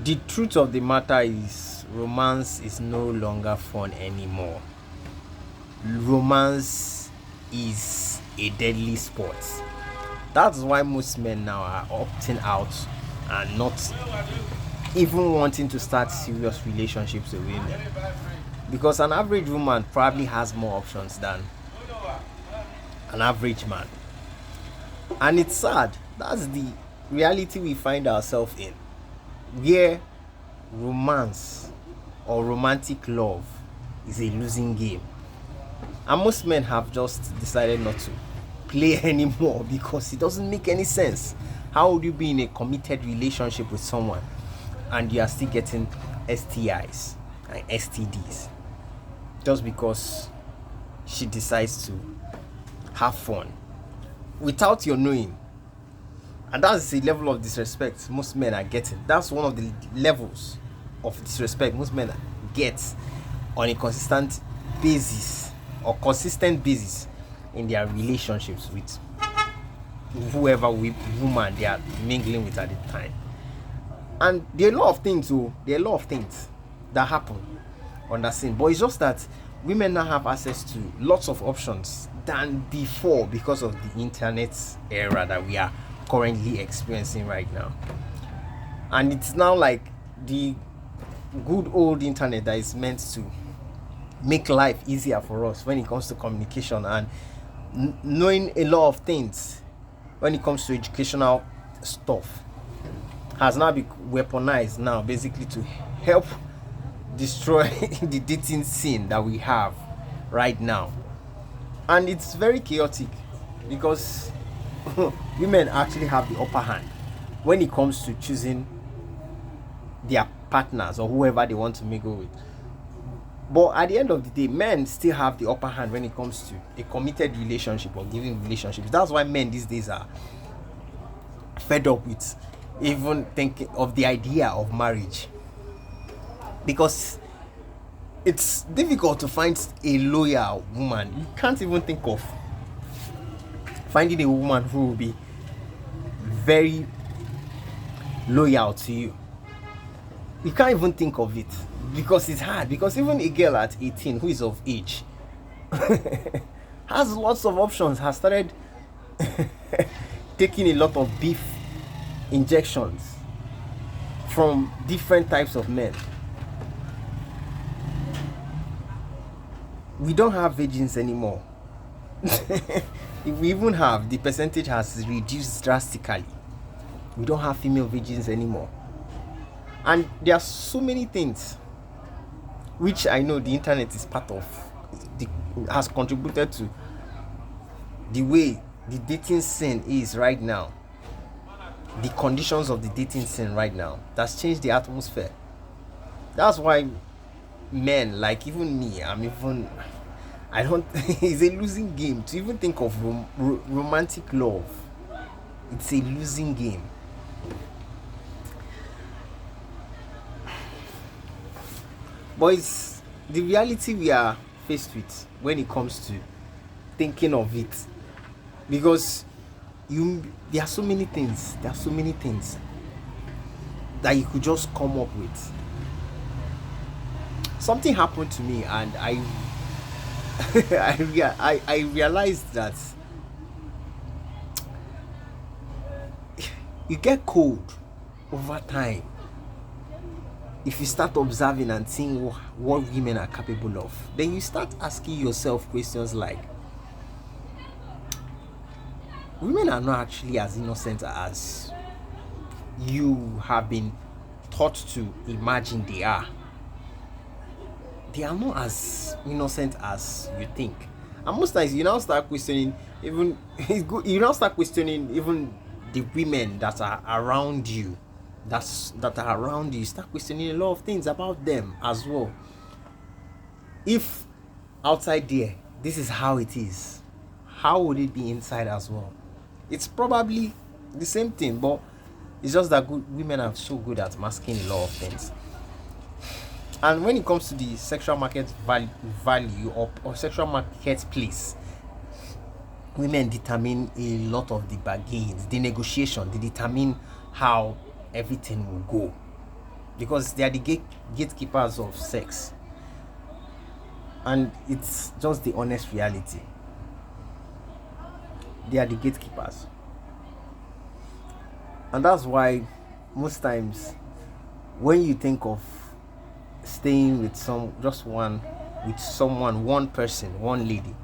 The truth of the matter is, romance is no longer fun anymore. Romance is a deadly sport. That's why most men now are opting out and not even wanting to start serious relationships with women. Because an average woman probably has more options than an average man. And it's sad. That's the reality we find ourselves in. Where romance or romantic love is a losing game. And most men have just decided not to play anymore because it doesn't make any sense. How would you be in a committed relationship with someone and you are still getting STIs and STDs just because she decides to have fun without your knowing? And that's the level of disrespect most men are getting. That's one of the levels of disrespect most men get on a consistent basis or consistent basis in their relationships with whoever woman they are mingling with at the time. And there are a lot of things, there are a lot of things that happen on that scene. But it's just that women now have access to lots of options than before because of the internet era that we are currently experiencing right now. And it's now like the good old internet that is meant to make life easier for us when it comes to communication and knowing a lot of things when it comes to educational stuff has now been weaponized now basically to help destroy the dating scene that we have right now. And it's very chaotic because women actually have the upper hand when it comes to choosing their partners or whoever they want to mingle with. But at the end of the day, men still have the upper hand when it comes to a committed relationship or giving relationships. That's why men these days are fed up with even thinking of the idea of marriage, because it's difficult to find a loyal woman. You can't even think of finding a woman who will be very loyal to you. You can't even think of it because it's hard. Because even a girl at 18 who is of age has lots of options, has started taking a lot of beef injections from different types of men. We don't have virgins anymore. If we even have, the percentage has reduced drastically. We don't have female virgins anymore. And there are so many things which I know the internet is part of, has contributed to the way the dating scene is right now, the conditions of the dating scene right now. That's changed the atmosphere. That's why men, like even me, I don't it's a losing game to even think of romantic love. It's a losing game. But it's the reality we are faced with when it comes to thinking of it. Because there are so many things that you could just come up with. Something happened to me and I realized that you get cold over time if you start observing and seeing what women are capable of. Then you start asking yourself questions like, women are not actually as innocent as you have been taught to imagine they are. They are not as innocent as you think. And most times you now start questioning even it's good you now start questioning even the women that are around you. That are around you. You start questioning a lot of things about them as well. If outside there this is how it is, how would it be inside as well? It's probably the same thing, but it's just that women are so good at masking a lot of things. And when it comes to the sexual market value or sexual marketplace, women determine a lot of the bargains, the negotiation. They determine how everything will go. because they are the gatekeepers of sex, and it's just the honest reality. They are the gatekeepers, and that's why most times when you think of staying with someone, one person, one lady,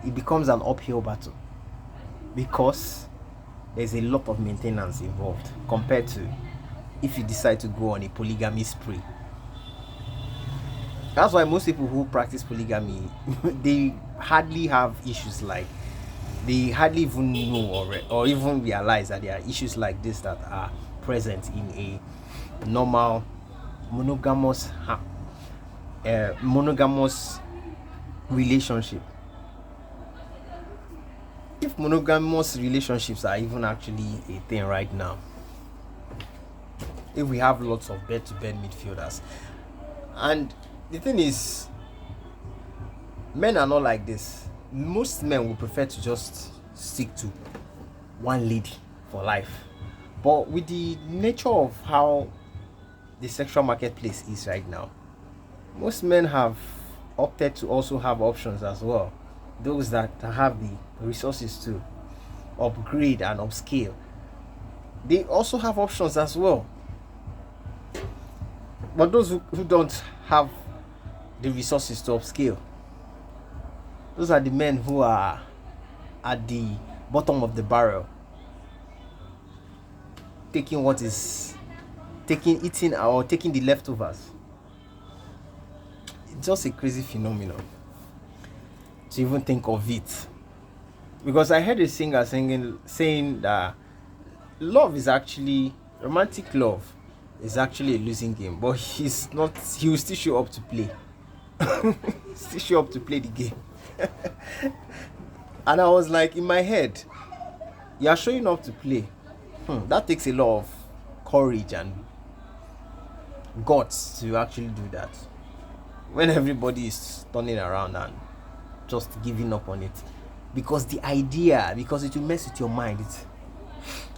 it becomes an uphill battle because there's a lot of maintenance involved compared to if you decide to go on a polygamy spree. That's why most people who practice polygamy they hardly have issues like, they hardly even know or even realize that there are issues like this that are present in a normal monogamous monogamous relationship. If monogamous relationships are even actually a thing right now, if we have lots of bed-to-bed midfielders, and the thing is, men are not like this. Most men will prefer to just stick to one lady for life. But with the nature of how the sexual marketplace is right now, most men have opted to also have options as well. Those that have the resources to upgrade and upscale, they also have options as well. But those who don't have the resources to upscale, those are the men who are at the bottom of the barrel, taking eating or taking the leftovers. It's just a crazy phenomenon to even think of it. Because I heard a singer saying that romantic love is actually a losing game, but he will still show up to play. Still show up to play the game. And I was like, in my head, you are showing up to play. That takes a lot of courage and guts to actually do that. When everybody is turning around and just giving up on it. Because it will mess with your mind.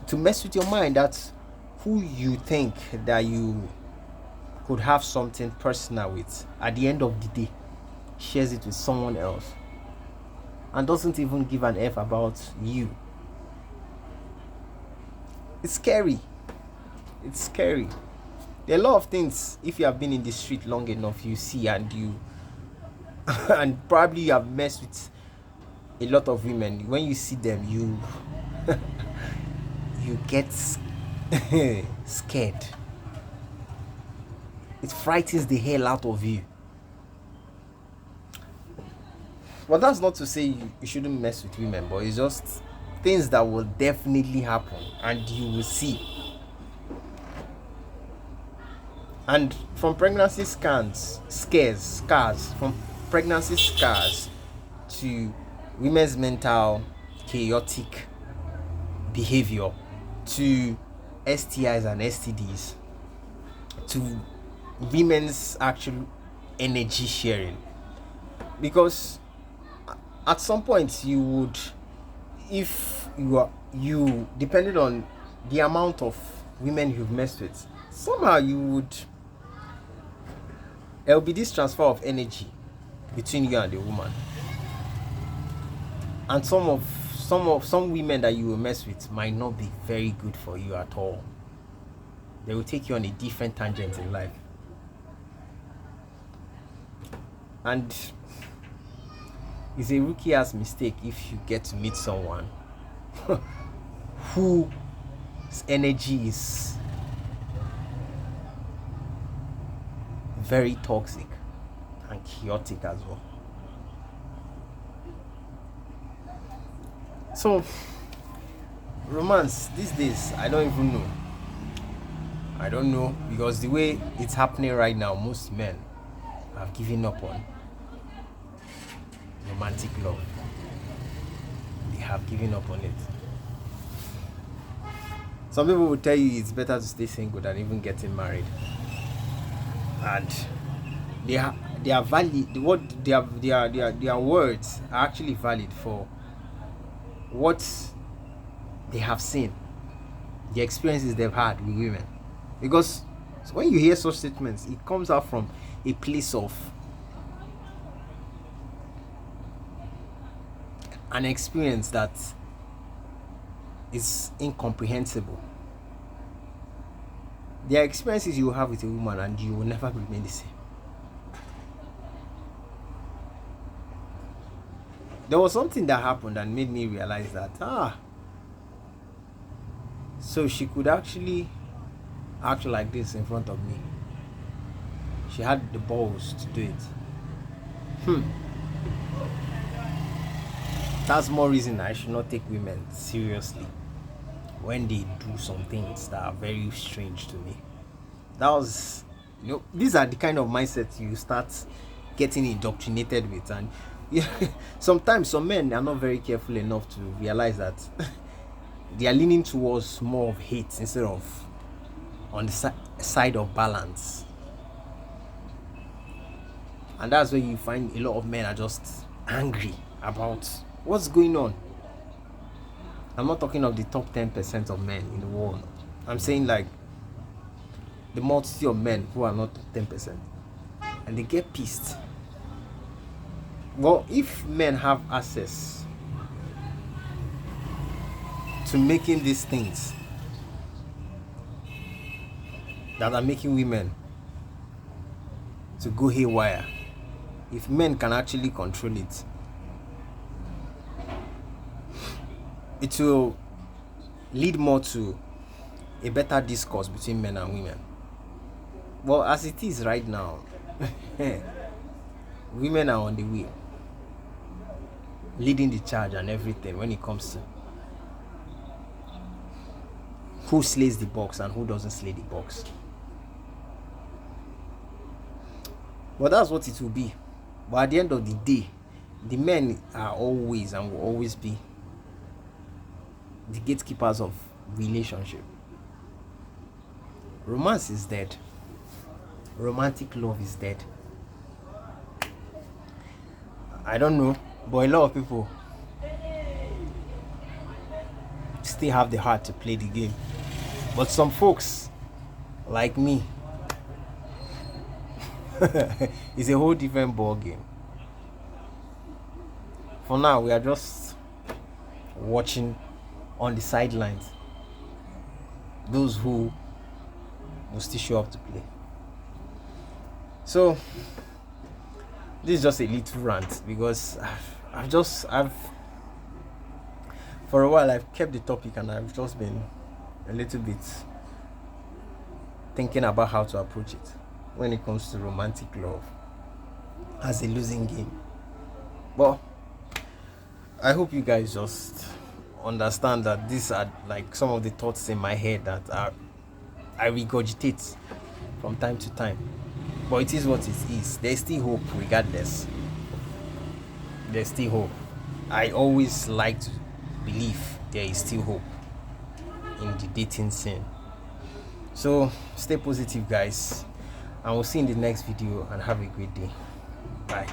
To mess with your mind that who you think that you could have something personal with, at the end of the day, shares it with someone else and doesn't even give an F about you. It's scary. It's scary. There are a lot of things, if you have been in the street long enough, you see, and you and probably you have messed with a lot of women. When you see them, you you get scared. It frightens the hell out of you. But that's not to say you shouldn't mess with women, but it's just things that will definitely happen and you will see. And from pregnancy scars, from pregnancy scars to women's mental chaotic behavior, to STIs and STDs, to women's actual energy sharing. Because at some point you would, if you depending on the amount of women you've messed with, somehow there will be this transfer of energy between you and the woman. And some women that you will mess with might not be very good for you at all. They will take you on a different tangent in life. And it's a rookie ass mistake if you get to meet someone whose energy is very toxic and chaotic as well. So, romance these days, I don't even know. I don't know, because the way it's happening right now, most men have given up on romantic love. They have given up on it. Some people will tell you it's better to stay single than even getting married, and they are valid. What their words are actually valid for what they have seen, the experiences they've had with women. Because So when you hear such statements, it comes out from a place of an experience that is incomprehensible. There are experiences you will have with a woman and you will never remain the same. There was something that happened and made me realize that so she could actually act like this in front of me. She had the balls to do it. That's more reason I should not take women seriously when they do some things that are very strange to me. That was, these are the kind of mindsets you start getting indoctrinated with. And sometimes some men are not very careful enough to realize that they are leaning towards more of hate instead of on the side of balance. And that's where you find a lot of men are just angry about what's going on. I'm not talking of the top 10% of men in the world. I'm saying like the multitude of men who are not top 10%. And they get pissed. Well, if men have access to making these things that are making women to go haywire, if men can actually control it, it will lead more to a better discourse between men and women. Well, as it is right now, women are on the wheel, leading the charge and everything when it comes to who slays the box and who doesn't slay the box. But that's what it will be. But at the end of the day, the men are always and will always be the gatekeepers of relationship. Romance is dead. Romantic love is dead. I don't know, but a lot of people still have the heart to play the game. But some folks, like me, it's a whole different ball game. For now, we are just watching on the sidelines those who will still show up to play. So this is just a little rant because I've for a while I've kept the topic and I've just been a little bit thinking about how to approach it when it comes to romantic love as a losing game. But I hope you guys just understand that these are like some of the thoughts in my head that I regurgitate from time to time. But it is what it is. There's still hope regardless. There's still hope. I always like to believe there is still hope in the dating scene. So stay positive, guys, and we'll see you in the next video and have a great day. Bye.